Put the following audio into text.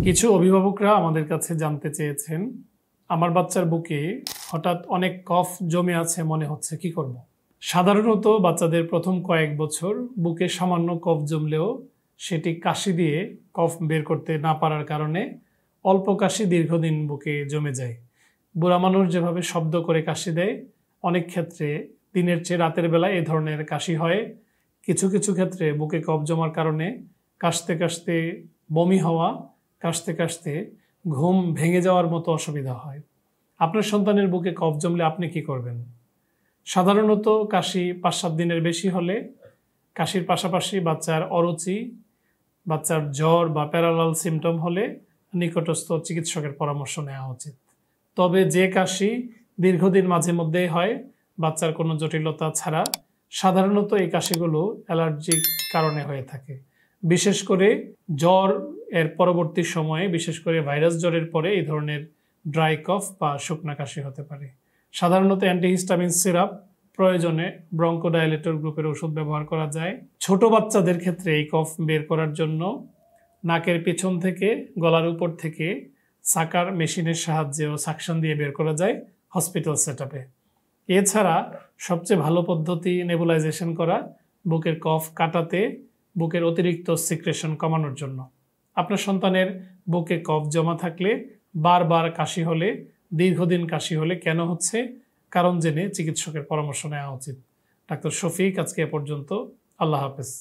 কিছু অভিভাবকরা আমাদের কাছে জানতে চেয়েছেন, আমার বাচ্চার বুকে হঠাৎ অনেক কফ জমে আছে মনে হচ্ছে, কি করব? সাধারণত বাচ্চাদের প্রথম কয়েক বছর বুকে সামান্য কফ জমলেও সেটি কাশি দিয়ে কফ বের করতে না পারার কারণে অল্প কাশি দীর্ঘদিন বুকে জমে যায়। বুড়া মানুষ যেভাবে শব্দ করে কাশি দেয়, অনেক ক্ষেত্রে দিনের চেয়ে রাতের বেলা এ ধরনের কাশি হয়। কিছু কিছু ক্ষেত্রে বুকে কফ জমার কারণে কাশতে কাশতে বমি হওয়া, কাশতে কাশতে ঘুম ভেঙে যাওয়ার মতো অসুবিধা হয়। আপনার সন্তানের বুকে কফ জমলে আপনি কি করবেন? সাধারণত কাশি 5-7 দিনের বেশি হলে, কাশির পাশাপাশি বাচ্চার অরুচি, বাচ্চার জ্বর বা প্যারালাল সিমটম হলে নিকটস্থ চিকিৎসকের পরামর্শ নেওয়া উচিত। তবে যে কাশি দীর্ঘদিন মাঝে মধ্যেই হয়, বাচ্চার কোনো জটিলতা ছাড়া, সাধারণত এই কাশিগুলো অ্যালার্জিক কারণে হয়ে থাকে। বিশেষ করে জ্বর এর পরবর্তী সময়ে, বিশেষ করে ভাইরাস জ্বরের পরে এই ধরনের ড্রাই কফ বা শুকনা কাশি হতে পারে। সাধারণত অ্যান্টিহিস্টামিন সিরাপ, প্রয়োজনে ব্রঙ্কোডাইলেটর গ্রুপের ওষুধ ব্যবহার করা যায়। ছোট বাচ্চাদের ক্ষেত্রে এই কফ বের করার জন্য নাকের পেছন থেকে গলার উপর থেকে সাকার মেশিনের সাহায্যেও সাকশন দিয়ে বের করা যায় হসপিটাল সেটআপে। এছাড়া সবচেয়ে ভালো পদ্ধতি নেবুলাইজেশন করা, বুকের কফ কাটাতে, বুকের অতিরিক্ত সিক্রেশন কমানোর জন্য। আপনার সন্তানের বুকে কফ জমা থাকলে, বারবার কাশি হলে, দীর্ঘদিন কাশি হলে কেন হচ্ছে, কারণ জেনে চিকিৎসকের পরামর্শ নেওয়া উচিত। ডাক্তার শফিক আজকে এ পর্যন্ত। আল্লাহ হাফেজ।